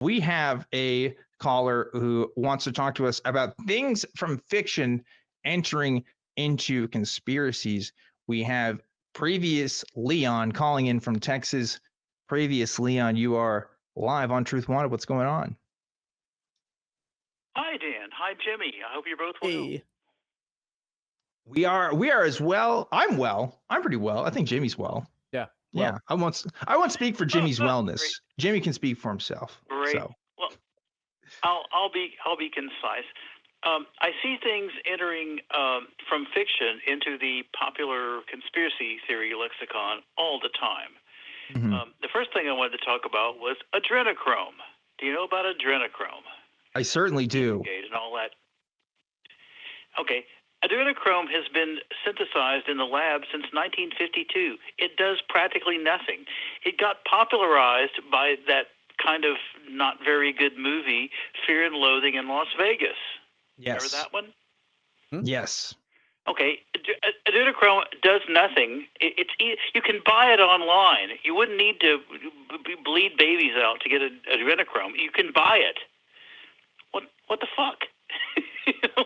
We have a caller who wants to talk to us about things from fiction entering into conspiracies. We have previous Leon calling in from Texas. Previous Leon, you are live on Truth Wanted. What's going on? Hi, Dan. Hi, Jimmy. I hope you're both well. Hey. We are as well. I'm well. I'm pretty well. I think Jimmy's well. Yeah. Yeah. I won't speak for Jimmy's wellness. Great. Jimmy can speak for himself. Great. So. Well, I'll be concise. I see things entering from fiction into the popular conspiracy theory lexicon all the time. Mm-hmm. The first thing I wanted to talk about was adrenochrome. Do you know about adrenochrome? I certainly do. And all that. Okay. Adrenochrome has been synthesized in the lab since 1952. It does practically nothing. It got popularized by that kind of not very good movie, Fear and Loathing in Las Vegas. Yes. Remember that one? Yes. Okay. Adrenochrome does nothing. You can buy it online. You wouldn't need to bleed babies out to get adrenochrome. You can buy it. What the fuck?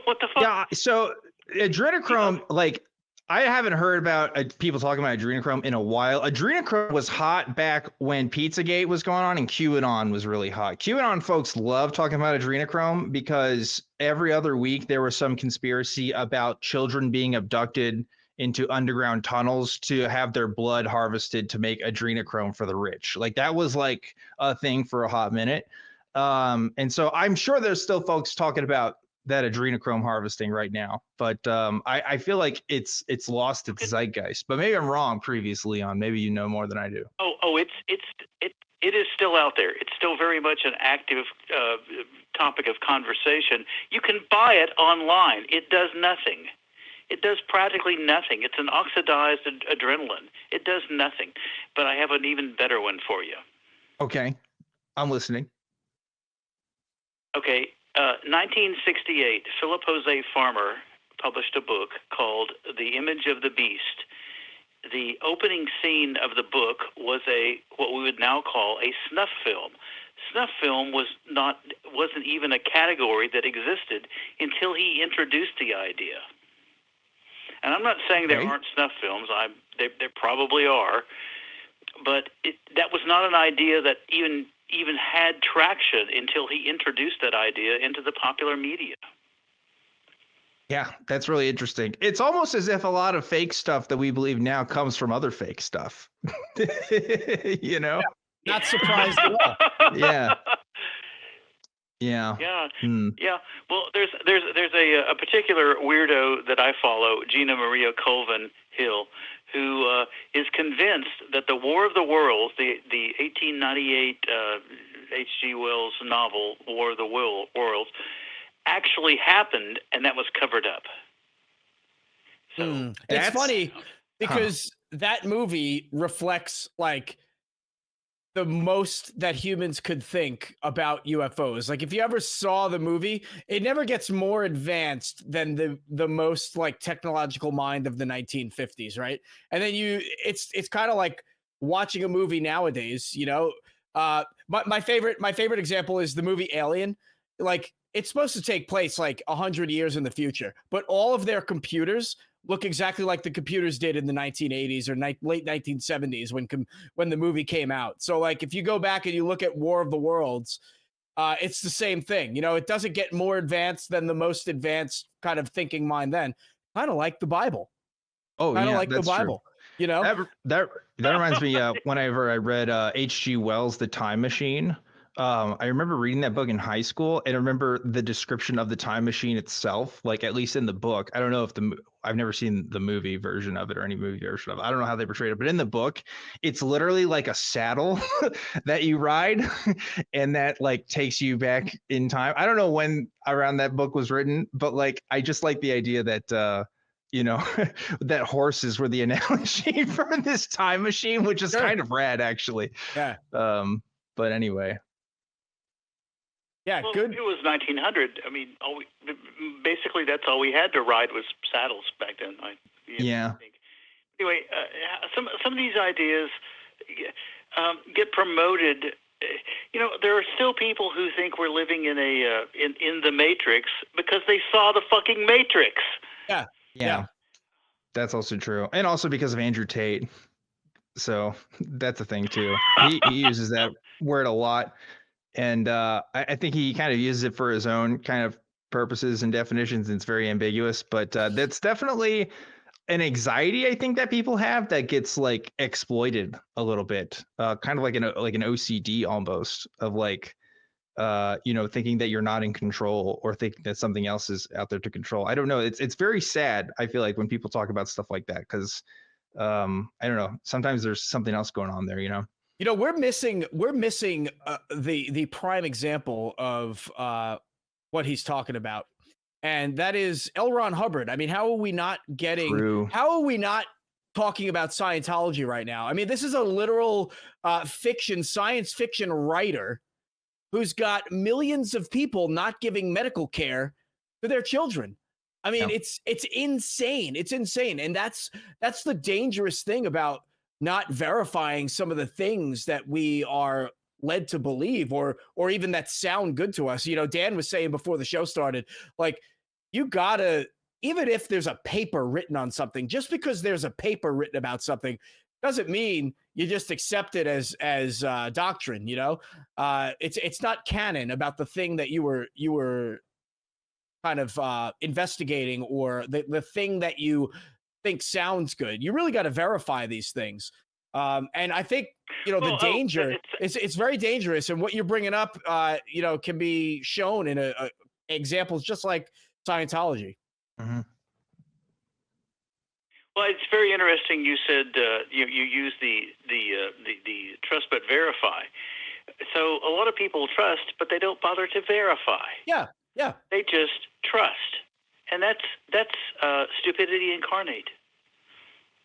What the fuck? Yeah. So adrenochrome, like, I haven't heard about people talking about adrenochrome in a while. Adrenochrome was hot back when Pizzagate was going on and QAnon was really hot. QAnon folks love talking about adrenochrome because every other week there was some conspiracy about children being abducted into underground tunnels to have their blood harvested to make adrenochrome for the rich. Like, that was like a thing for a hot minute. And so I'm sure there's still folks talking about that adrenochrome harvesting right now, but I feel like it's lost its zeitgeist. But maybe I'm wrong. Previously on, maybe you know more than I do. It is still out there. It's still very much an active topic of conversation. You can buy it online. It does nothing. It does practically nothing. It's an oxidized adrenaline. It does nothing. But I have an even better one for you. Okay, I'm listening. Okay. 1968, Philip Jose Farmer published a book called The Image of the Beast. The opening scene of the book was what we would now call a snuff film. Snuff film wasn't even a category that existed until he introduced the idea. And I'm not saying there aren't snuff films. There probably are, but that was not an idea that even had traction until he introduced that idea into the popular media. Yeah, that's really interesting. It's almost as if a lot of fake stuff that we believe now comes from other fake stuff. You know? Yeah, not surprised at all. Yeah. Yeah. Yeah. Yeah. Well, there's a particular weirdo that I follow, Gina Maria Colvin Hill, who is convinced that the War of the Worlds, the 1898 H.G. Wells novel War of the Worlds, actually happened, and that was covered up. So it's funny because that movie reflects like the most that humans could think about UFOs. Like, if you ever saw the movie, it never gets more advanced than the most like technological mind of the 1950s, right? And then it's kind of like watching a movie nowadays, you know. My favorite example is the movie Alien. Like, it's supposed to take place like 100 years in the future, but all of their computers look exactly like the computers did in the 1980s or late 1970s when the movie came out. So, like, if you go back and you look at War of the Worlds, it's the same thing. You know, it doesn't get more advanced than the most advanced kind of thinking mind then. Kind of like the Bible. Oh, kind of yeah, like the Bible. True. You know, that reminds me. Whenever I read H.G. Wells' The Time Machine, I remember reading that book in high school, and I remember the description of the time machine itself. Like, at least in the book, I don't know if I've never seen the movie version of it or any movie version of it. I don't know how they portrayed it, but in the book, it's literally like a saddle that you ride, and that like takes you back in time. I don't know when around that book was written, but like, I just like the idea that. You know, that horses were the analogy for this time machine, which is kind of rad, actually. Yeah. But anyway. Yeah, well, good. It was 1900. I mean, basically that's all we had to ride was saddles back then. I think. Anyway, some of these ideas get promoted there are still people who think we're living in a in the Matrix because they saw the fucking Matrix. Yeah. That's also true, and also because of Andrew Tate. So that's a thing too. He uses that word a lot, and I think he kind of uses it for his own kind of purposes and definitions. And it's very ambiguous, but that's definitely an anxiety I think that people have that gets like exploited a little bit, kind of like an OCD almost of like thinking that you're not in control or thinking that something else is out there to control. I don't know. It's very sad. I feel like when people talk about stuff like that, because I don't know. Sometimes there's something else going on there. We're missing the prime example of what he's talking about, and that is L. Ron Hubbard. I mean, how are we not talking about Scientology right now? I mean, this is a literal science fiction writer who's got millions of people not giving medical care to their children. I mean, it's insane. It's insane. And that's the dangerous thing about not verifying some of the things that we are led to believe or even that sound good to us. Dan was saying before the show started, like, you gotta, even if there's a paper written on something, just because there's a paper written about something doesn't mean you just accept it as doctrine. It's not canon about the thing that you were kind of investigating, or the thing that you think sounds good. You really got to verify these things. And I think, the danger, it's very dangerous. And what you're bringing up, can be shown in examples just like Scientology. Mm-hmm. Well, it's very interesting. You said you use the trust but verify. So a lot of people trust, but they don't bother to verify. Yeah. They just trust, and that's stupidity incarnate.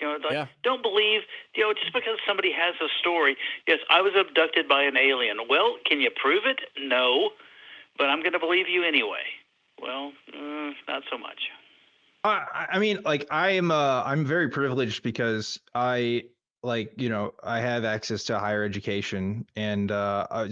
Don't believe. Just because somebody has a story. Yes, I was abducted by an alien. Well, can you prove it? No, but I'm going to believe you anyway. Well, not so much. I mean, like I'm very privileged because I have access to higher education, and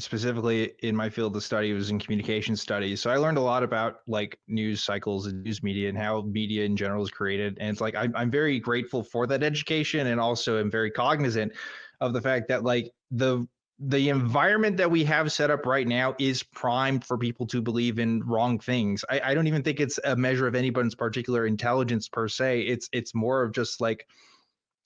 specifically in my field of study was in communication studies. So I learned a lot about like news cycles and news media and how media in general is created. And it's like I'm very grateful for that education, and also am very cognizant of the fact that like the environment that we have set up right now is primed for people to believe in wrong things. I don't even think it's a measure of anyone's particular intelligence per se. It's more of just like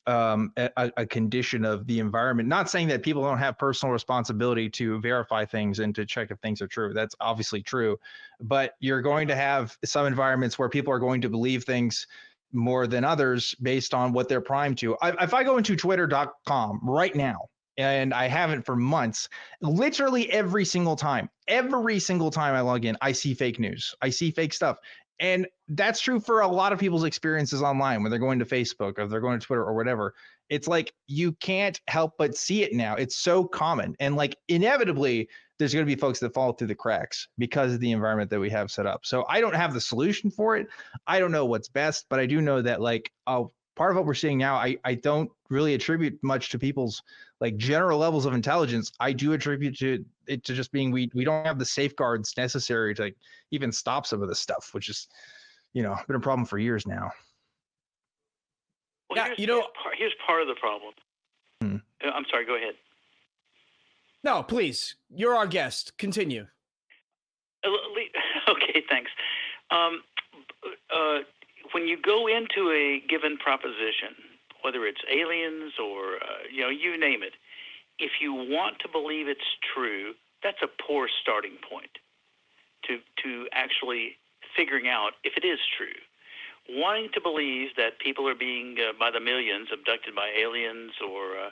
a condition of the environment. Not saying that people don't have personal responsibility to verify things and to check if things are true. That's obviously true. But you're going to have some environments where people are going to believe things more than others based on what they're primed to. If I go into twitter.com right now, and I haven't for months, literally every single time I log in, I see fake news. I see fake stuff. And that's true for a lot of people's experiences online when they're going to Facebook or they're going to Twitter or whatever. It's like you can't help but see it now. It's so common. And like inevitably, there's going to be folks that fall through the cracks because of the environment that we have set up. So I don't have the solution for it. I don't know what's best, but I do know that like part of what we're seeing now, I don't really attribute much to people's like general levels of intelligence. I do attribute it to just being we don't have the safeguards necessary to like even stop some of this stuff, which is been a problem for years now. Well, here's part of the problem. I'm sorry, go ahead. No, please. You're our guest. Continue. Okay, thanks. When you go into a given proposition, whether it's aliens or you name it, if you want to believe it's true, that's a poor starting point to actually figuring out if it is true. Wanting to believe that people are being by the millions abducted by aliens, or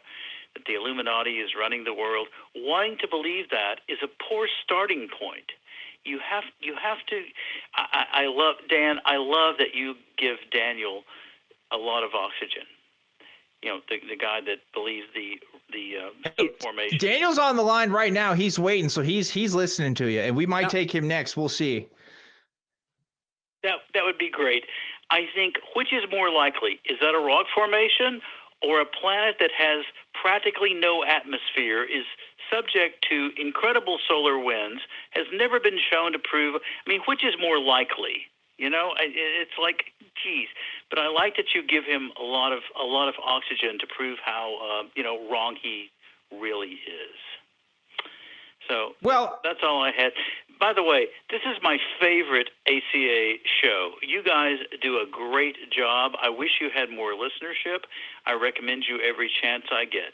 that the Illuminati is running the world, wanting to believe that is a poor starting point. You have to. I love Dan. I love that you give Daniel a lot of oxygen. The guy that believes the formation. Daniel's on the line right now. He's waiting, so he's listening to you, and we might take him next. We'll see. That would be great. I think, which is more likely? Is that a rock formation or a planet that has practically no atmosphere, is subject to incredible solar winds, has never been shown to prove. I mean, which is more likely? You know, it's like, geez. But I like that you give him a lot of oxygen to prove how wrong he really is. So that's all I had. By the way, this is my favorite ACA show. You guys do a great job. I wish you had more listenership. I recommend you every chance I get.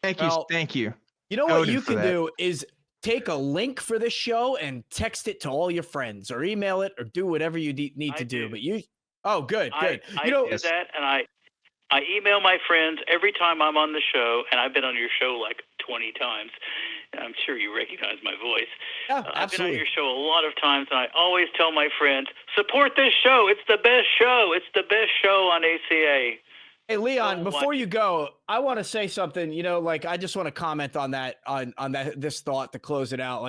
Thank you. You know what you can do is take a link for this show and text it to all your friends, or email it, or do whatever you need to do. But good. I do that, and I email my friends every time I'm on the show, and I've been on your show like 20 times. I'm sure you recognize my voice. Yeah, absolutely. I've been on your show a lot of times, and I always tell my friends, support this show. It's the best show. It's the best show on ACA. Hey, Leon, before you go, I want to say something, I just want to comment on that, this thought to close it out.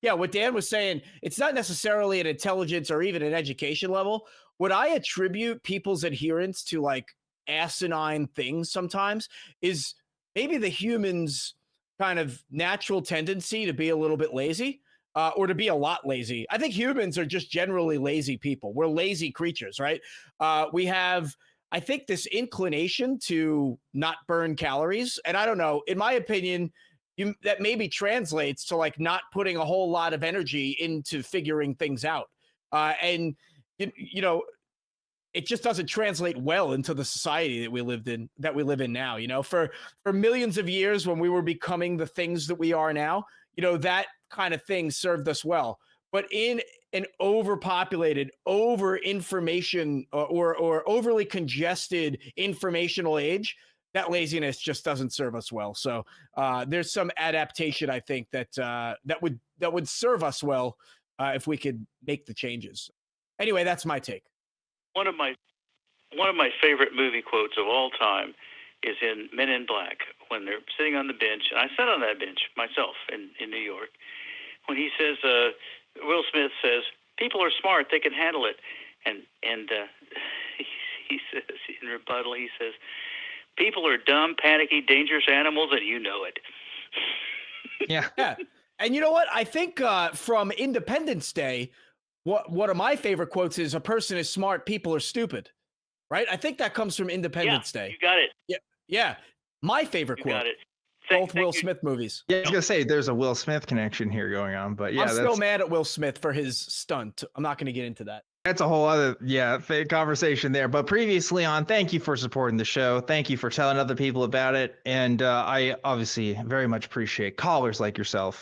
What Dan was saying, it's not necessarily an intelligence or even an education level. What I attribute people's adherence to asinine things sometimes is maybe the humans' kind of natural tendency to be a little bit lazy, or to be a lot lazy. I think humans are just generally lazy people. We're lazy creatures, right? We have, I think, this inclination to not burn calories. And I don't know, in my opinion, that maybe translates to not putting a whole lot of energy into figuring things out. And it just doesn't translate well into the society that we live in now. For millions of years, when we were becoming the things that we are now, that kind of thing served us well. But in an overpopulated, over information or overly congested informational age, that laziness just doesn't serve us well. So there's some adaptation, I think, that would serve us well if we could make the changes. Anyway, that's my take. One of my favorite movie quotes of all time is in Men in Black, when they're sitting on the bench, and I sat on that bench myself in New York, when he says, Will Smith says, "People are smart; they can handle it," and he says in rebuttal, he says, "People are dumb, panicky, dangerous animals, and you know it." Yeah. And you know what? I think from Independence Day, one of my favorite quotes is, "A person is smart, people are stupid." Right? I think that comes from Independence Day. You got it. Yeah. My favorite quote. Got it. Both Will Smith movies. Yeah, I was gonna say there's a Will Smith connection here going on, but yeah, I'm still mad at Will Smith for his stunt. I'm not going to get into that. That's a whole other conversation there. But previously on, thank you for supporting the show. Thank you for telling other people about it, and I obviously very much appreciate callers like yourself